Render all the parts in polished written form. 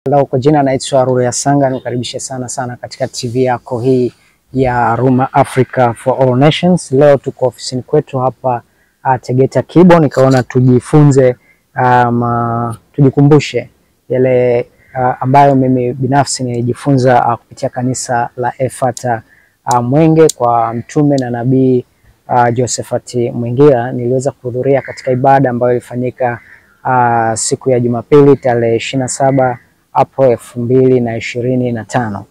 Hello, kwa jina naitwa Rurya Sanga, nikukaribisha sana katika TV yako hii ya Ruma Africa for All Nations. Leo tuko ofisini kwetu hapa Tegeta Kibo, nikaona tujifunze tujikumbushe yale ambayo mimi binafsi nilijifunza kupitia kanisa la Efata Mwenge kwa mtume na nabii Josephat Mwingira. Niliweza kuhudhuria katika ibada ambayo ilifanyika siku ya Jumapili tarehe 27 Aprili 2025.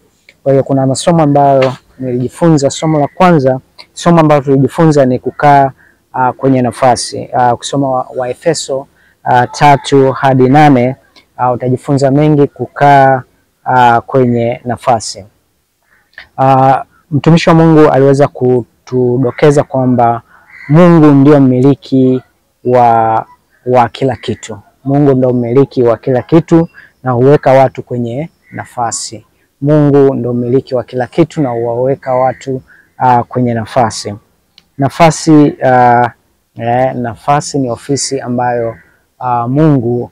Kwa hiyo kuna masomo ambayo nilijifunza. Somo la kwanza, somo ambalo tulijifunza ni kukaa kwenye nafasi. Kusoma Waefeso 3 hadi 8, utajifunza mengi kukaa kwenye nafasi. Mtumishi wa Mungu aliweza kutudokeza kwamba Mungu ndio mmiliki wa kila kitu. Mungu ndio mmiliki wa kila kitu na huweka watu kwenye nafasi. Mungu ndio mmiliki wa kila kitu na huwaweka watu kwenye nafasi. Nafasi ni ofisi ambayo Mungu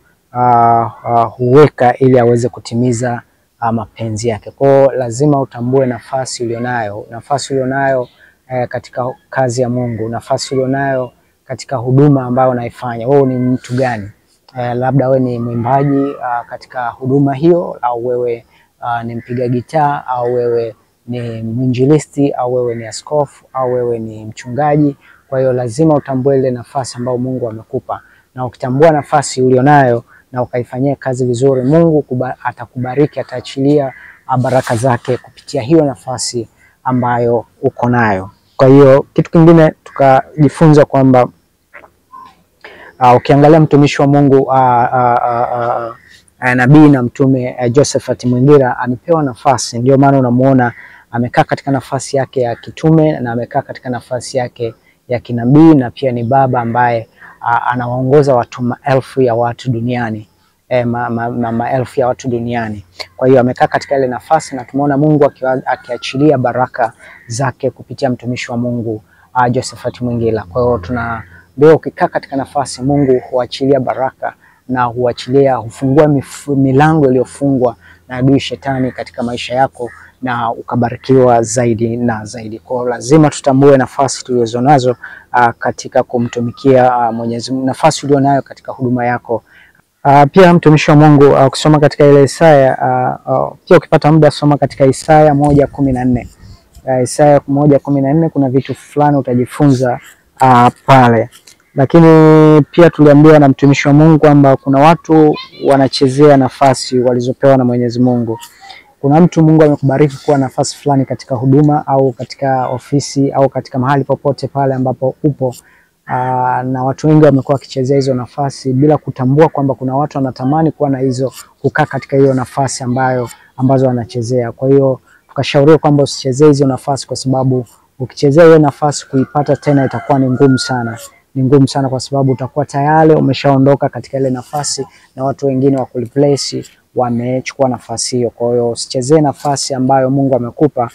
huweka ili aweze kutimiza mapenzi yake. Kwa hiyo lazima utambue nafasi ulionayo, nafasi ulionayo katika kazi ya Mungu, nafasi ulionayo katika huduma ambayo unaifanya. Wewe ni mtu gani? Labda wewe ni mwimbaji katika huduma hiyo, au wewe ni mpiga gitaa, au wewe ni mwinjilisti, au wewe ni askofu, au wewe ni mchungaji. Kwa hiyo lazima utambue ile nafasi ambayo Mungu amekupa, na ukitambua nafasi ulionayo na ukaifanyia kazi vizuri, Mungu atakubariki, ataachilia baraka zake kupitia hiyo nafasi ambayo uko nayo. Kwa hiyo kitu kingine tukajifunza kwamba ukiangalia mtumishi wa Mungu nabii na mtume Josephat Mwingira amepewa nafasi. Ndio maana unamuona amekaa katika nafasi yake ya kitume na amekaa katika nafasi yake ya kinabii, na pia ni baba ambaye anawaongoza watu maelfu ya watu duniani, maelfu ya watu duniani. Kwa hiyo amekaa katika ile nafasi na tumeona Mungu akiachilia baraka zake kupitia mtumishi wa Mungu Josephat Mwingira. Kwa hiyo leo ukikaa katika nafasi, Mungu huachilia baraka na hufungua milango iliyofungwa na adui shetani katika maisha yako na ukabarikiwa zaidi na zaidi. Kwa hiyo lazima tutambue nafasi tulizonazo katika kumtumikia Mwenyezi Mungu, nafasi ulionayo katika huduma yako. Pia mtumishi wa Mungu ukisoma katika ile Isaya, pia ukipata muda soma katika Isaya 1:14. Isaya 1:14 kuna vitu fulani utajifunza pale. Lakini pia tuliambiwa na mtumishi wa Mungu kwamba kuna watu wanachezea nafasi walizopewa na Mwenyezi Mungu. Kuna mtu Mungu amekubariki kuwa nafasi fulani katika huduma au katika ofisi au katika mahali popote pale ambapo upo, na watu wengi wamekuwa wakichezea hizo nafasi bila kutambua kwamba kuna watu wanatamani kuwa na hizo, kukaa katika hiyo nafasi ambazo wanachezea. Kwa hiyo tukashauriwa kwamba usichezee hizo nafasi, kwa sababu ukichezea hiyo nafasi kuipata tena itakuwa ni ngumu sana. Ni ngumu sana kwa sababu utakuwa tayari umeshaondoka katika ile nafasi na watu wengine wa kureplace wamechukua nafasi hiyo. Kwa hiyo usichezee nafasi ambayo Mungu amekupa,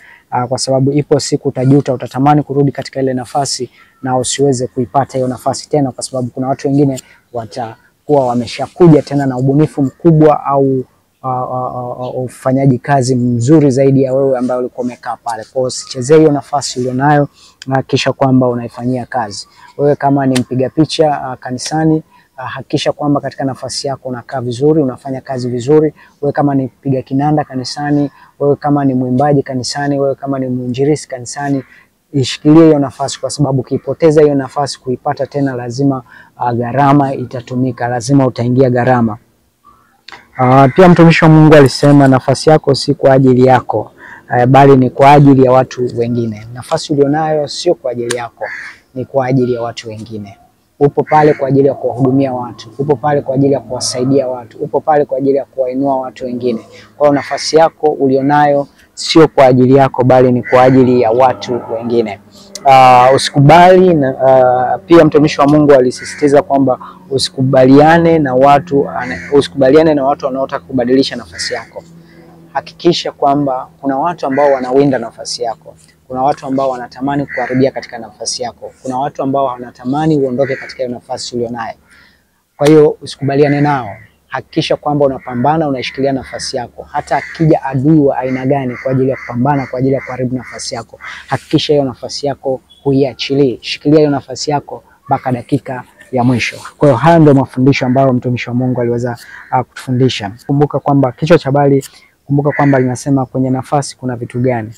kwa sababu ipo siku utajuta, utatamani kurudi katika ile nafasi na usiweze kuipata hiyo nafasi tena, kwa sababu kuna watu wengine watakuwa wameshakuja tena na ubunifu mkubwa au ufanyaji kazi mzuri zaidi ya wewe ambaye ulikuwa umekaa pale. Kwa hiyo usichezee hiyo nafasi ulionayo, hakikisha kwamba unaifanyia kazi. Wewe kama ni mpiga picha kanisani, hakikisha kwamba katika nafasi yako unakaa vizuri, unafanya kazi vizuri. Wewe kama ni mpiga kinanda kanisani, wewe kama ni mwimbaji kanisani, wewe kama ni mwinjilisti kanisani, ishikilie hiyo nafasi, kwa sababu ukipoteza hiyo nafasi kuipata tena lazima gharama itatumika, lazima utaingia gharama. Pia mtumishi wa Mungu alisema nafasi yako si kwa ajili yako, bali ni kwa ajili ya watu wengine. Nafasi ulionayo sio kwa ajili yako, ni kwa ajili ya watu wengine. Upo pale kwa ajili ya kuwahudumia watu, upo pale kwa ajili ya kuwasaidia watu, upo pale kwa ajili ya kuwainua watu wengine. Kwa hiyo nafasi yako ulionayo sio kwa ajili yako, bali ni kwa ajili ya watu wengine. Usikubali pia mtumishi wa Mungu alisisitiza kwamba usikubaliane na watu wanaotaka kubadilisha nafasi yako. Hakikisha kwamba kuna watu ambao wanawinda nafasi yako. Kuna watu ambao wanatamani kuharibia katika nafasi yako. Kuna watu ambao wanatamani uondoke katika nafasi ulionayo. Kwa hiyo usikubaliane nao. hakikisha kwamba unapambana, unaishikilia nafasi yako. Hata akija adui wa aina gani kwa ajili ya kupambana, kwa ajili ya kuharibu nafasi yako, hakikisha hiyo nafasi yako huiachilii. Shikilia hiyo nafasi yako mpaka dakika ya mwisho. Kwa hiyo haya ndio mafundisho ambayo mtumishi wa Mungu aliweza kutufundisha. Kumbuka kwamba kichwa cha habari, kumbuka kwamba linasema kwenye nafasi kuna vitu gani?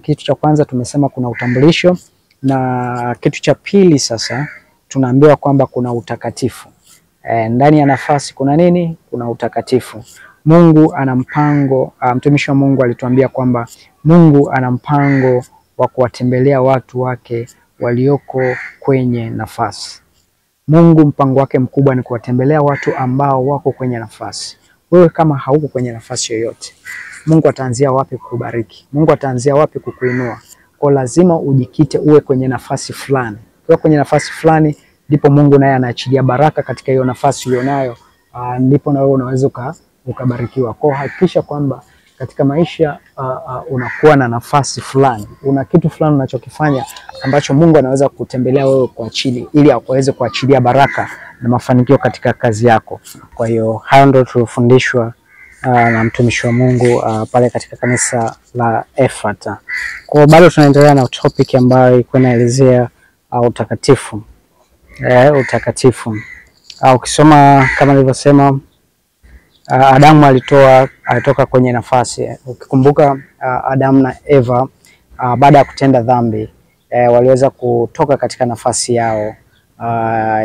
Kitu cha kwanza tumesema kuna utambulisho, na kitu cha pili sasa tunaambiwa kwamba kuna utakatifu. Ndani ya nafasi kuna nini? Kuna utakatifu. Mungu ana mpango, mtumishi wa Mungu alituambia kwamba Mungu ana mpango wa kuwatembelea watu wake walioko kwenye nafasi. Mungu mpango wake mkubwa ni kuwatembelea watu ambao wako kwenye nafasi. Wewe kama hauko kwenye nafasi yoyote, Mungu ataanzia wapi kukubariki? Mungu ataanzia wapi kukuinua? Kwa lazima ujikite, uwe kwenye nafasi fulani. Uwe kwenye nafasi fulani, ndipo Mungu naye anaachilia baraka katika hiyo nafasi ulionayo, ndipo na wewe unaweza ukabarikiwa. Kwa hakikisha kwamba katika maisha unakuwa na nafasi fulani, una kitu fulani unachokifanya ambacho Mungu anaweza kutembelea wewe kwa chini, ili aweze kuachilia baraka na mafanikio katika kazi yako. Kwa hiyo hayo ndio tulifundishwa na mtumishi wa Mungu pale katika kanisa la Ephrata. Kwa bado tunaendelea na topic ambayo iko inaelezea utakatifu. Utakatifu. Ukisoma kama nilivyosema, Adamu alitoka kwenye nafasi. Ukikumbuka Adamu na Eva baada ya kutenda dhambi waliweza kutoka katika nafasi yao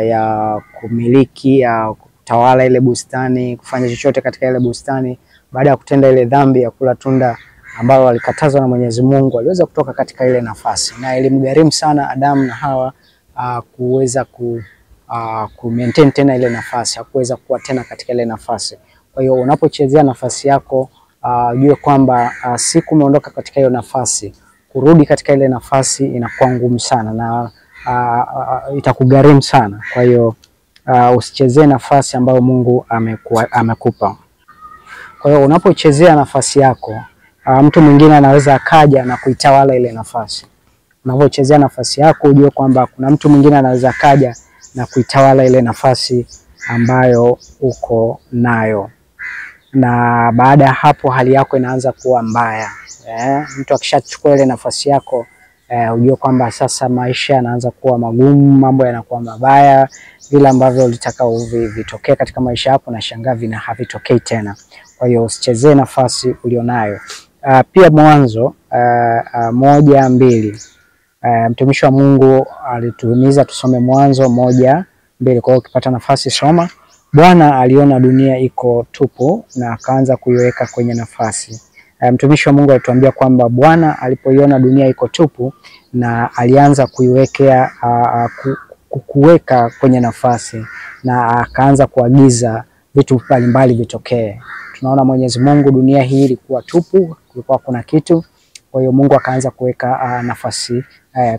ya kumiliki, ya kutawala ile bustani, kufanya chochote katika ile bustani. Baada ya kutenda ile dhambi ya kula tunda ambalo walikatazwa na Mwenyezi Mungu, waliweza kutoka katika ile nafasi, na ilimgharimu sana Adamu na Hawa kuweza ku maintain tena ile nafasi, hakuweza kuwa tena katika ile nafasi. Kwa hiyo unapochezea nafasi yako, jue kwamba siku umeondoka katika hiyo nafasi, kurudi katika ile nafasi inakuwa ngumu sana na itakugharimu sana. Kwa hiyo usichezee nafasi ambayo Mungu amekupa. Kwa hiyo unapochezea nafasi yako, mtu mwingine anaweza akaja na kuitawala ile nafasi. Unapochezea nafasi yako, ujue kwamba kuna mtu mwingine anaweza kaja na kuitawala ile nafasi ambayo uko nayo, na baada ya hapo hali yako inaanza kuwa mbaya. Mtu akishachukua ile nafasi yako, ujue kwamba sasa maisha yanaanza kuwa magumu, mambo yanakuwa mabaya, vile ambavyo ulitaka vitokee katika maisha yako na shangaa havitokei tena. Kwa hiyo usichezee nafasi ulionayo. Pia Mwanzo 1:2, mtumishi wa Mungu alituhimiza tusome Mwanzo 1:2. Kwa hiyo ukipata nafasi soma. Bwana aliona dunia iko tupu na akaanza kuiweka kwenye nafasi. Mtumishi wa Mungu alituambia kwamba Bwana alipoiona dunia iko tupu na alianza kuweka kwenye nafasi, na akaanza kuagiza vitu mbalimbali vitokee. Tunaona Mwenyezi Mungu, dunia hii ilikuwa tupu, kulikuwa kuna kitu. Kwa hiyo Mungu akaanza kuweka nafasi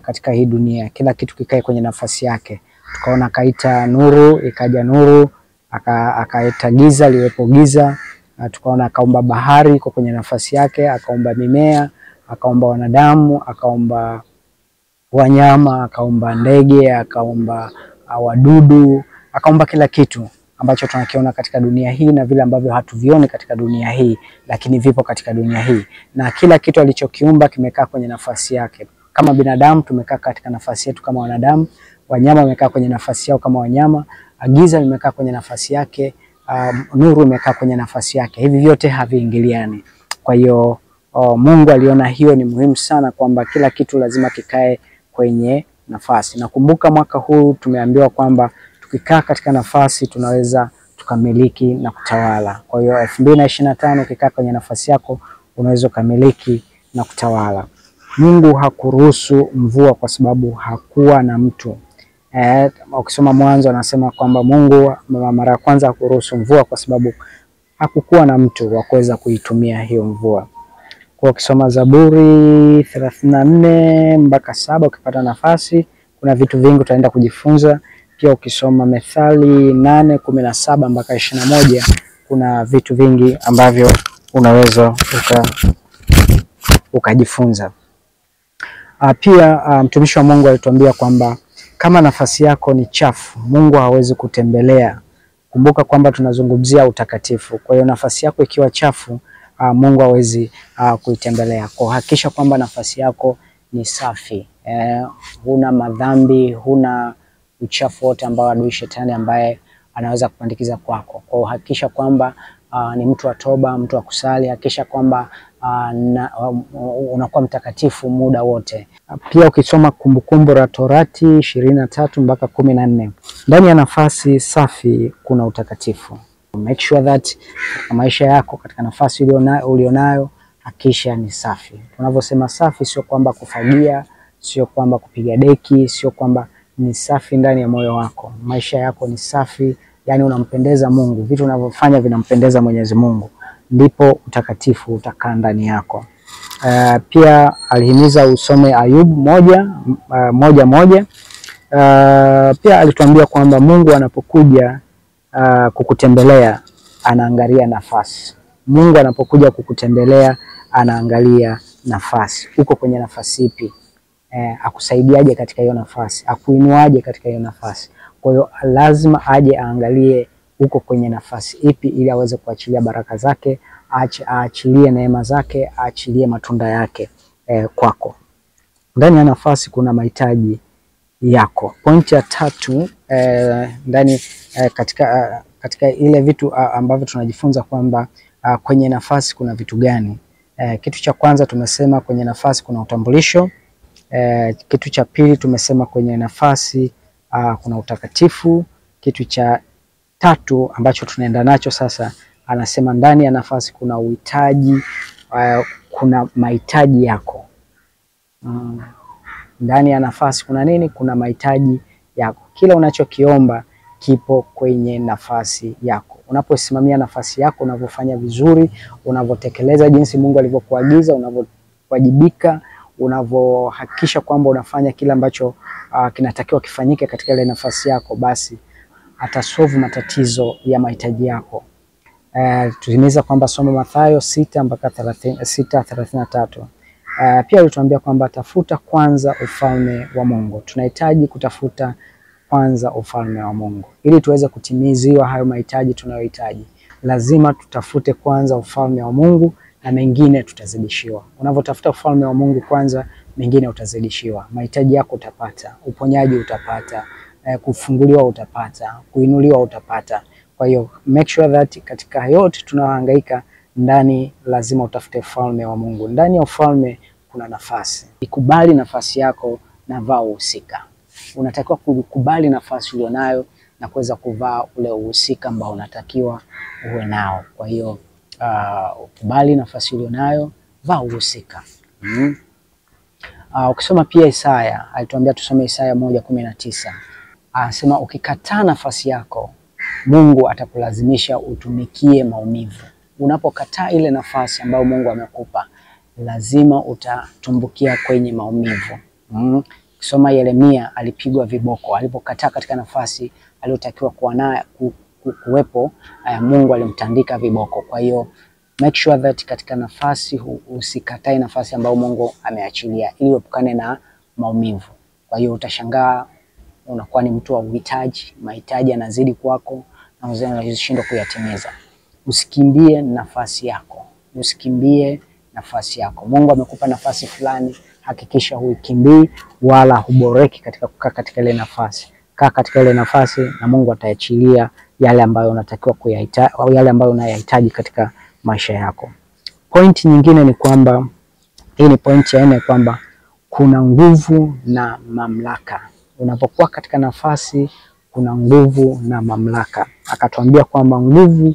katika hii dunia, kila kitu kikae kwenye nafasi yake. Tukaona akaita nuru, ikaja nuru, akaita giza, liwepo giza. Tukaona akaumba bahari iko kwenye nafasi yake, akaumba mimea, akaumba wanadamu, akaumba wanyama, akaumba ndege, akaumba wadudu, akaumba kila kitu ambacho tunakiona katika dunia hii na vile ambavyo hatuvioni katika dunia hii, lakini vipo katika dunia hii. Na kila kitu alichokiumba kimekaa kwenye nafasi yake. Kama binadamu tumekaa katika nafasi yetu kama wanadamu, wanyama wamekaa kwenye nafasi yao kama wanyama, giza limekaa kwenye nafasi yake, nuru imekaa kwenye nafasi yake. Hivi vyote haviingiliani. Kwa hiyo Mungu aliona hiyo ni muhimu sana, kwamba kila kitu lazima kikae kwenye nafasi. Nakumbuka mwaka huu tumeambiwa kwamba tukikaa katika nafasi tunaweza tukamiliki na kutawala. Kwa hiyo 2025 ukikaa kwenye nafasi yako unaweza kumiliki na kutawala. Mungu hakuruhusu mvua kwa sababu hakuwa na mtu. Ukisoma Mwanzo anasema kwamba Mungu mara ya kwanza hakuruhusu mvua kwa sababu hakukuwa na mtu wa kuweza kuitumia hiyo mvua. Kwa ukisoma Zaburi 34-7 ukipata nafasi, kuna vitu vingi utaenda kujifunza. Pia ukisoma Methali 8:17-21 kuna vitu vingi ambavyo unaweza ukajifunza. Pia mtumishi wa Mungu alituambia kwamba kama nafasi yako ni chafu, Mungu hawezi kutembelea Kumbuka kwamba tunazungumzia utakatifu. Kwa hiyo nafasi yako ikiwa chafu, Mungu hawezi kuitembelea. Kwa hakikisha kwamba nafasi yako ni safi. Huna madhambi, huna uchafu wote ambao adui shetani ambaye anaweza kupandikiza kwako. Kwa hakikisha kwamba ni mtu wa toba, mtu wa kusali. Hakikisha kwamba unakuwa mtakatifu muda wote. Pia ukisoma Kumbukumbu la Torati 23 mpaka 14, ndani ya nafasi safi kuna utakatifu. Make sure that katika maisha yako, katika nafasi ulionayo, hakikisha ni safi. Tunavyosema safi, sio kwamba kufagia, sio kwamba kupiga deki, sio kwamba, ni safi ndani ya moyo wako. Maisha yako ni safi, yani unampendeza Mungu, vitu unavyofanya vinampendeza Mwenyezi Mungu, ndipo utakatifu utakaa ndani yako. Pia alihimiza usome Ayubu 1:1. Pia alituambia kwamba Mungu anapokuja kukutembelea anaangalia nafasi. Mungu anapokuja kukutembelea anaangalia nafasi. Uko kwenye nafasi ipi? Akusaidiaje katika hiyo nafasi? Akuinuaje katika hiyo nafasi? Kwa hiyo lazima aje aangalie uko kwenye nafasi ipi, ili aweze kuachilia baraka zake, aachilie neema zake, aachilie matunda yake kwako. Ndani ya nafasi kuna mahitaji yako. Pointi ya 3 ndani katika ile vitu ambavyo tunajifunza kwamba kwenye nafasi kuna vitu gani. Kitu cha kwanza tumesema kwenye nafasi kuna utambulisho. Kitu cha pili tumesema kwenye nafasi kuna utakatifu. Kitu cha 3 ambacho tunaenda nacho sasa, anasema ndani ya nafasi kuna uhitaji, kuna mahitaji yako. Ndani ya nafasi kuna nini? Kuna mahitaji yako. Kila unachokiomba kipo kwenye nafasi yako. Unaposimamia nafasi yako, unavyofanya vizuri, unavyotekeleza jinsi Mungu alivyokuagiza, unavyowajibika, unavyohakikisha kwamba unafanya kila ambacho kinatakiwa kifanyike katika ile nafasi yako, basi atasolve matatizo ya mahitaji yako. Tuhimiza kwamba soma Mathayo 6:33. Pia alituambia kwamba tafuta kwanza ufalme wa Mungu. Tunahitaji kutafuta kwanza ufalme wa Mungu ili tuweze kutimiziwa hayo mahitaji tunayohitaji. Lazima tutafute kwanza ufalme wa Mungu na mengine tutazidishiwa. Unavyotafuta ufalme wa Mungu kwanza, mengine utazidishiwa. Mahitaji yako utapata, uponyaji utapata, kufunguliwa utapata, kuinuliwa utapata. Kwa hiyo make sure that katika yote tunayohangaika ndani, lazima utafute ufalme wa Mungu. Ndani ya ufalme kuna nafasi. Ikubali nafasi yako na vaa uhusika. Unatakiwa kukubali nafasi ulionayo na kuweza kuvaa ule uhusika ambao unatakiwa uwe nao. Kwa hiyo ukubali nafasi ulionayo, vaa uhusika. Ukisoma pia Isaya, alituambia tusome Isaya 1:19. Anasema ukikataa nafasi yako, Mungu atakulazimisha utumikie maumivu. Unapokataa ile nafasi ambayo Mungu amekupa, lazima utatumbukia kwenye maumivu. Ukisoma Yeremia, alipigwa viboko alipokataa katika nafasi aliyotakiwa kuwepo. Mungu alimtandika viboko. Kwa hiyo make sure that katika nafasi usikatae nafasi ambayo Mungu ameachilia, ili uepukane na maumivu. Kwa hiyo utashangaa unakuwa ni mtu wa uhitaji, mahitaji yanazidi kwako na unashindwa kuyatimiza. Usikimbie nafasi yako. Usikimbie nafasi yako. Mungu amekupa nafasi fulani, hakikisha huikimbii wala huboreki katika kukaa katika ile nafasi. Kaa katika ile nafasi na Mungu ataachilia yale ambayo unatakiwa kuyahitaji au yale ambayo unayahitaji katika maisha yako. Pointi nyingine ni kwamba, hii ni pointi ya 4, kwamba kuna nguvu na mamlaka. Unapokuwa katika nafasi kuna nguvu na mamlaka. Akatuambia kwamba nguvu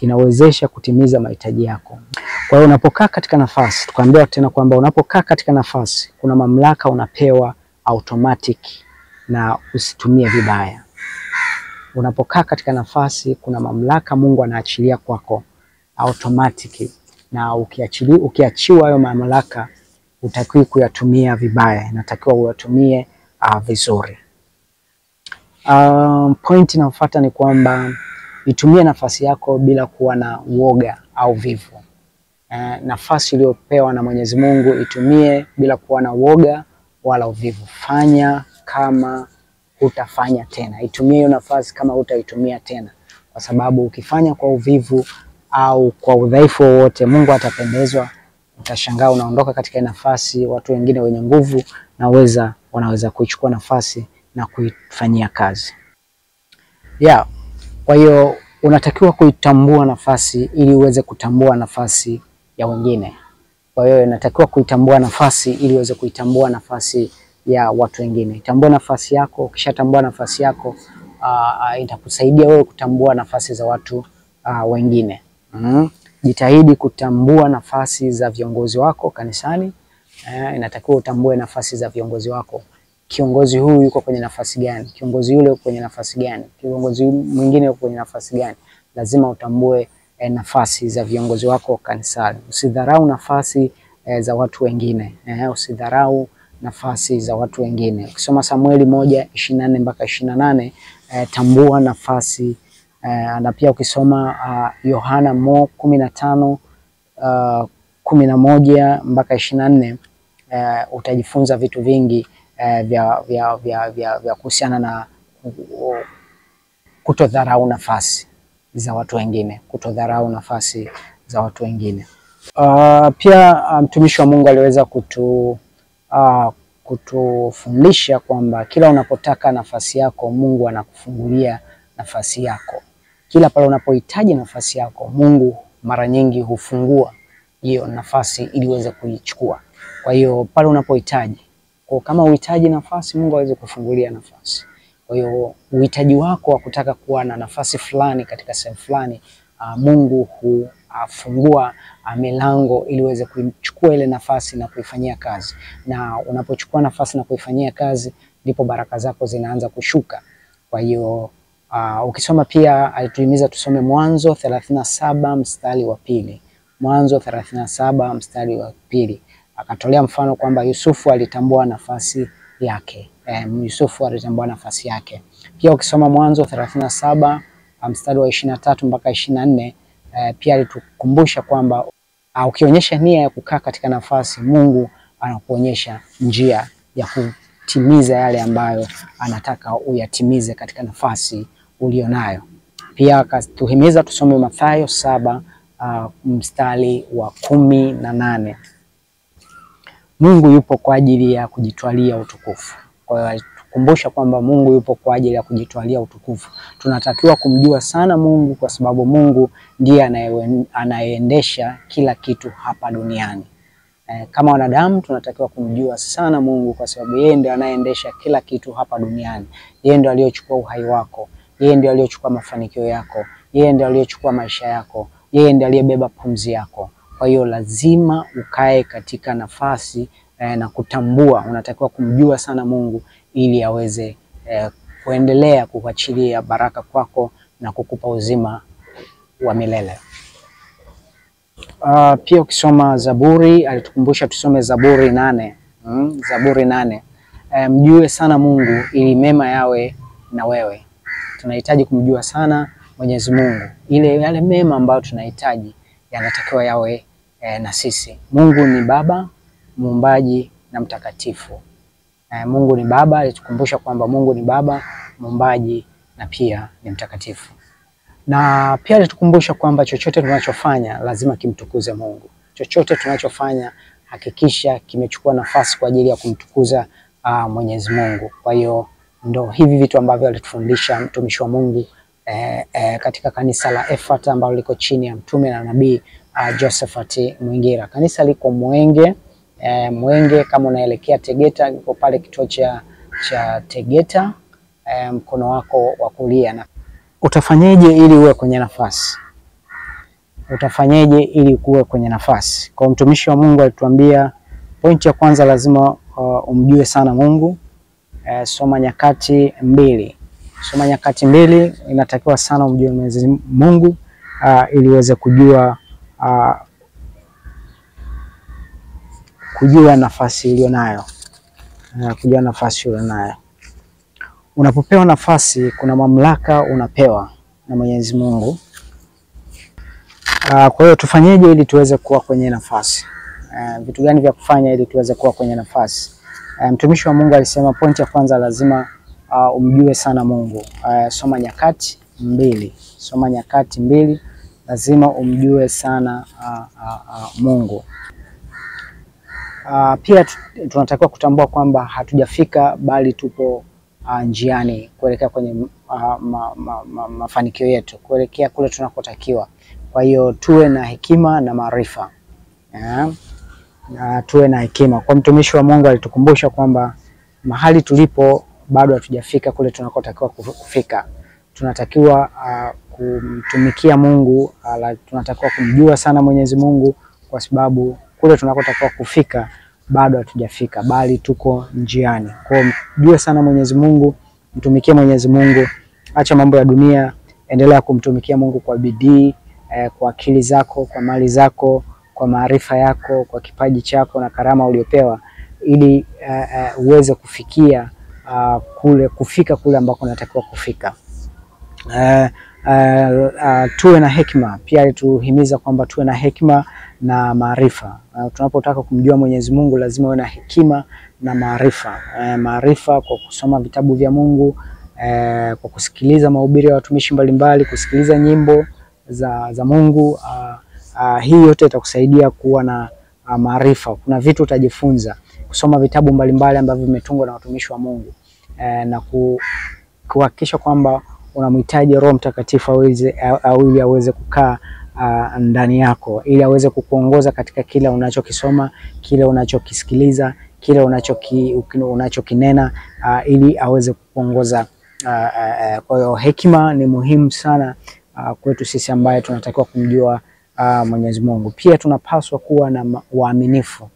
inawezesha kutimiza mahitaji yako. Kwa hiyo unapokaa katika nafasi, tukaambiwa tena kwamba unapokaa katika nafasi kuna mamlaka unapewa automatic na usitumie vibaya. Unapokaa katika nafasi kuna mamlaka Mungu anaachilia kwako automatic, na ukiachiwa hayo mamlaka utakiwi kuyatumia vibaya, inatakiwa uyatumie vizuri. Point inayofuata ni kwamba itumie nafasi yako bila kuwa na uoga au vivu. Nafasi uliyopewa na Mwenyezi Mungu itumie bila kuwa na uoga wala uvivu. Fanya kama hutafanya tena. Itumie hiyo nafasi kama hutaitumia tena, kwa sababu ukifanya kwa uvivu au kwa udhaifu wowote, Mungu atapendezwa. Utashangaa unaondoka katika nafasi, watu wengine wenye nguvu wanaweza kuichukua nafasi na kuifanyia kazi. Kwa hiyo unatakiwa kuitambua nafasi ili uweze kutambua nafasi ya wengine. Kwa hiyo unatakiwa kuitambua nafasi ili uweze kuitambua nafasi ya watu wengine. Tambua nafasi yako, ukishatambua nafasi yako itakusaidia wewe kutambua nafasi za watu wengine. Jitahidi kutambua nafasi za viongozi wako kanisani. Inatakiwa utambue nafasi za viongozi wako. Kiongozi huyu yuko kwenye nafasi gani? Kiongozi yule yuko kwenye nafasi gani? Kiongozi mwingine yuko kwenye nafasi gani? Lazima utambue nafasi za viongozi wako kanisani. Usidharau nafasi za watu wengine. Usidharau nafasi za watu wengine. Ukisoma Samueli 1:24 mpaka 28, tambua nafasi. Na pia ukisoma Yohana 15:11 mpaka 24, utajifunza vitu vingi vya kuhusiana na kutodharau nafasi za watu wengine, kutodharau nafasi za watu wengine. Pia mtumishi wa Mungu aliweza kutufundisha kwamba kila unapotaka nafasi yako, Mungu anakufungulia nafasi yako. Kila pale unapohitaji nafasi yako, Mungu mara nyingi hufungua hiyo nafasi ili uweze kuichukua. Kwa hiyo pale unapohitaji, kama uhitaji nafasi, Mungu aweze kufungulia nafasi. Kwa hiyo uhitaji wako wa kutaka kuwa na nafasi fulani katika sehemu fulani, Mungu hufungua milango ili uweze kuichukua ile nafasi na kuifanyia kazi. Na unapochukua nafasi na kuifanyia kazi, ndipo baraka zako zinaanza kushuka. Kwa hiyo ukisoma pia alituhimiza tusome Mwanzo 37 mstari wa 2. Mwanzo 37 mstari wa 2. Akatolea mfano kwamba Yusufu alitambua nafasi yake. Yusufu alitambua nafasi yake. Pia ukisoma Mwanzo 37 mstari wa 23 mpaka 24, pia alitukumbusha kwamba ukionyesha nia ya kukaa katika nafasi, Mungu anakuonyesha njia ya kutimiza yale ambayo anataka uyatimize katika nafasi ulionayo. Pia akatuhimiza tusome Mathayo 7 mstari wa 18. Mungu yupo kwa ajili ya kujitwalia utukufu. Kwa hiyo alitukumbusha kwamba Mungu yupo kwa ajili ya kujitwalia utukufu. Tunatakiwa kumjua sana Mungu, kwa sababu Mungu ndiye anayeendesha kila kitu hapa duniani. Kama wanadamu tunatakiwa kumjua sana Mungu, kwa sababu yeye ndiye anayeendesha kila kitu hapa duniani. Yeye ndiye aliyochukua uhai wako, yeye ndiye aliyochukua mafanikio yako, yeye ndiye aliyochukua maisha yako, yeye ndiye aliyebeba pumzi yako. Kwa hiyo lazima ukae katika nafasi na kutambua, unatakiwa kumjua sana Mungu ili aweze kuendelea kuachilia baraka kwako na kukupa uzima wa milele. Pia ukisoma Zaburi, alitukumbusha tusome Zaburi 8. Zaburi 8. Mjue sana Mungu ili mema yawe na wewe. Tunahitaji kumjua sana Mwenyezi Mungu. Yale mema ambayo tunahitaji yanatakiwa yawe na sisi. Mungu ni Baba, Muumbaji na Mtakatifu. Mungu ni Baba, alitukumbusha kwamba Mungu ni Baba, Muumbaji na pia ni Mtakatifu. Na pia alitukumbusha kwamba chochote tunachofanya lazima kimtukuze Mungu. Chochote tunachofanya hakikisha kimechukua nafasi kwa ajili ya kumtukuza Mwenyezi Mungu. Kwa hiyo ndo hivi vitu ambavyo alitufundisha mtumishi wa Mungu katika kanisa la Efata ambalo liko chini ya mtume na nabii Josephat Mwingira. Kanisa liko Mwenge. Mwenge kama unaelekea Tegeta, liko pale kituo cha Tegeta, mkono wako wa kulia. Na utafanyeje ili uwe kwenye nafasi? Utafanyeje ili uwe kwenye nafasi? Kwa mtumishi wa Mungu alituambia pointi ya kwanza, lazima umjue sana Mungu. Soma Nyakati 2. Soma Nyakati 2, inatakiwa sana umjue Mwenyezi Mungu ili uweze kujua nafasi ulionayo. Kujua nafasi ulionayo. Unapopewa nafasi, kuna mamlaka unapewa na Mwenyezi Mungu. Kwa hiyo tufanyeje ili tuweze kuwa kwenye nafasi? Vitu gani vya kufanya ili tuweze kuwa kwenye nafasi? Mtumishi wa Mungu alisema pointi ya kwanza, lazima umjue sana Mungu. Soma Nyakati 2. Soma Nyakati 2, lazima umjue sana Mungu. Pia tunatakiwa kutambua kwamba hatujafika bali tupo njiani kuelekea kwenye mafanikio yetu, kuelekea kule tunakotakiwa. Kwa hiyo tuwe na hekima na maarifa. Tuwe na hekima. Kwa mtumishi wa Mungu alitukumbusha kwamba mahali tulipo bado hatujafika kule tunakotakiwa kufika. Tunatakiwa kumtumikia Mungu, tunatakiwa kumjua sana Mwenyezi Mungu, kwa sababu kule tunakotakiwa kufika bado hatujafika bali tuko njiani. Kwa hiyo mjue sana Mwenyezi Mungu, mtumikie Mwenyezi Mungu, acha mambo ya dunia, endelea kumtumikia Mungu kwa bidii, kwa akili zako, kwa mali zako, kwa maarifa yako, kwa kipaji chako na karama uliopewa, ili uweze kufika kule ambako unatakiwa kufika. Tuwe na hekima. Pia alituhimiza kwamba tuwe na hekima na maarifa. Tunapotaka kumjua Mwenyezi Mungu lazima uwe na hekima na maarifa. Maarifa kwa kusoma vitabu vya Mungu, kwa kusikiliza mahubiri ya watumishi mbalimbali, kusikiliza nyimbo za Mungu. Hii yote itakusaidia kuwa na maarifa. Kuna vitu utajifunza kusoma vitabu mbalimbali ambavyo vimetungwa na watumishi wa Mungu, na kuhakikisha kwamba unamhitaji Roho Mtakatifu ili aweze kukaa ndani yako, ili aweze kukuongoza katika kila unachokisoma, kile unachokisikiliza, kile unachokinena, ili aweze kukuongoza. Kwa hiyo hekima ni muhimu sana kwetu sisi ambaye tunatakiwa kumjua Mwenyezi Mungu. Pia tunapaswa kuwa na uaminifu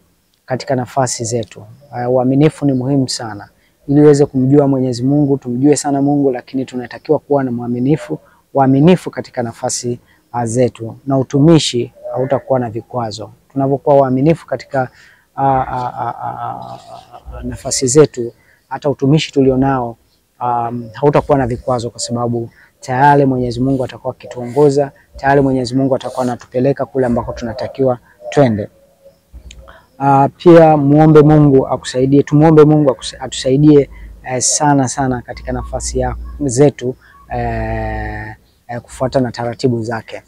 katika nafasi zetu. Uaminifu ni muhimu sana ili uweze kumjua Mwenyezi Mungu, tumjue sana Mungu, lakini tunatakiwa kuwa na uaminifu katika nafasi zetu, na utumishi hautakuwa na vikwazo. Tunapokuwa waaminifu katika nafasi zetu, hata utumishi tulionao hautakuwa na vikwazo, kwa sababu tayari Mwenyezi Mungu atakuwa akituongoza, tayari Mwenyezi Mungu atakuwa anatupeleka kule ambako tunatakiwa twende. Pia muombe Mungu akusaidie, tumuombe Mungu atusaidie sana katika nafasi zetu, kufuata na taratibu zake.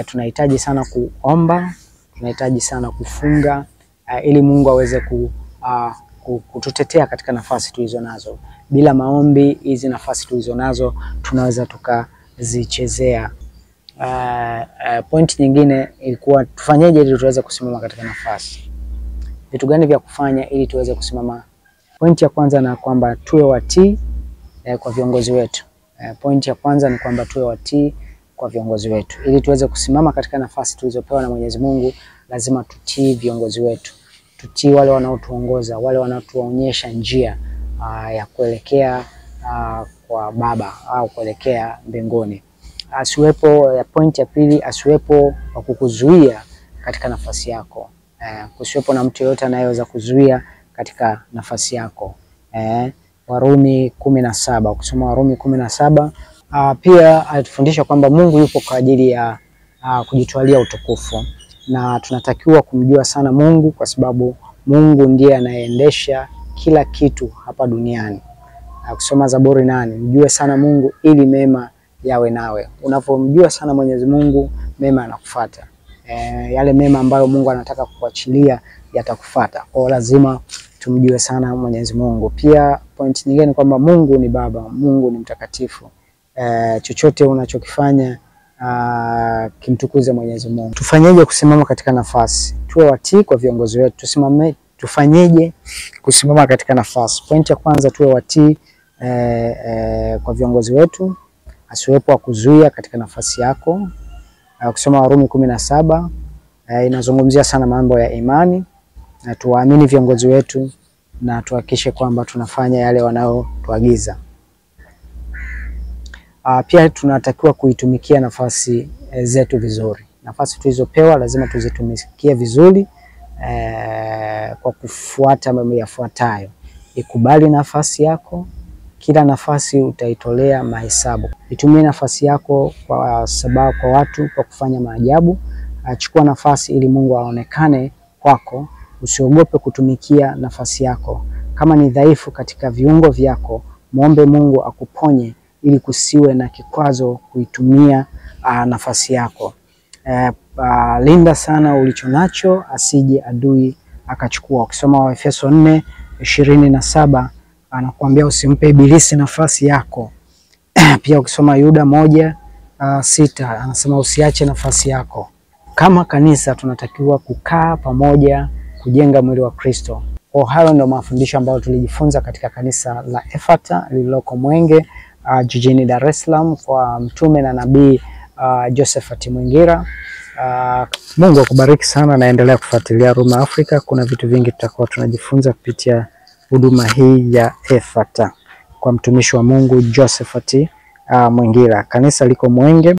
Tunahitaji sana kuomba, tunahitaji sana kufunga, ili Mungu aweze kututetea katika nafasi tulizo nazo. Bila maombi hizi nafasi tulizo nazo tunaweza tukazichezea. Point nyingine ilikuwa tufanyeje ili tuweze kusimama katika nafasi. Vitu gani vya kufanya ili tuweze kusimama? Point ya kwanza na kwamba tuwe watii kwa viongozi wetu. Point ya kwanza ni kwamba tuwe watii kwa viongozi wetu. Ili tuweze kusimama katika nafasi tulizopewa na Mwenyezi Mungu, lazima tutii viongozi wetu. Tutii wale wanaotuongoza, wale wanaotuonyesha njia ya kuelekea kwa Baba au kuelekea mbinguni. Point ya pili, asiwepo wa kukuzuia katika nafasi yako. Kusiwepo na mtu yoyote anayeweza kuzuia katika nafasi yako. Warumi 17, ukisoma Warumi 17, pia alitufundisha kwamba Mungu yupo kwa ajili ya kujitwalia utukufu, na tunatakiwa kumjua sana Mungu, kwa sababu Mungu ndiye anayeendesha kila kitu hapa duniani. Ukisoma Zaburi 8, mjue sana Mungu ili mema yawe nawe. Unapomjua sana Mwenyezi Mungu, mema yanakufuata. Yale mema ambayo Mungu anataka kukuachilia yatakufuata. Kwa lazima tumjue sana Mwenyezi Mungu. Pia point nyingine ni kwamba Mungu ni Baba, Mungu ni mtakatifu. Chochote unachokifanya kimtukuze Mwenyezi Mungu. Tufanyeje kusimama katika nafasi? Tuwe watii kwa viongozi wetu. Tufanyeje kusimama katika nafasi? Point ya kwanza, tuwe watii kwa viongozi wetu. Asiwepo wa kuzuia katika nafasi yako. Kusoma Warumi 17 inazungumzia sana mambo ya imani, na tuwaamini viongozi wetu na tuhakikishe kwamba tunafanya yale wanayotuagiza. Pia tunatakiwa kuitumikia nafasi zetu vizuri. Nafasi tulizopewa lazima tuzitumikie vizuri, kwa kufuata mambo yafuatayo. Ikubali nafasi yako. Kila nafasi utaitolea mahesabu. Itumie nafasi yako kwa sababu kwa watu kwa kufanya maajabu. Chukua nafasi ili Mungu aonekane kwako. Usiogope kutumikia nafasi yako. Kama ni dhaifu katika viungo vyako, muombe Mungu akuponye ili kusiwe na kikwazo kuitumia nafasi yako. Linda sana ulicho nacho asije adui akachukua. Ukisoma Waefeso 4:27 anakuambia usimpe ibilisi nafasi yako. Pia ukisoma Yuda 1:6 anasema usiache nafasi yako. Kama kanisa tunatakiwa kukaa pamoja kujenga mwili wa Kristo. Kwa hayo ndio mafundisho ambayo tulijifunza katika kanisa la Ephata lililoko Mwenge jijini Dar es Salaam kwa mtume na nabii Josephat Mwingira. Mungu akubariki sana, naendelea kufuatilia Ruma Africa. Kuna vitu vingi tutakuwa tunajifunza kupitia huduma hii ya Ephata kwa mtumishi wa Mungu Josephat Mwingira. Kanisa liko Mwenge.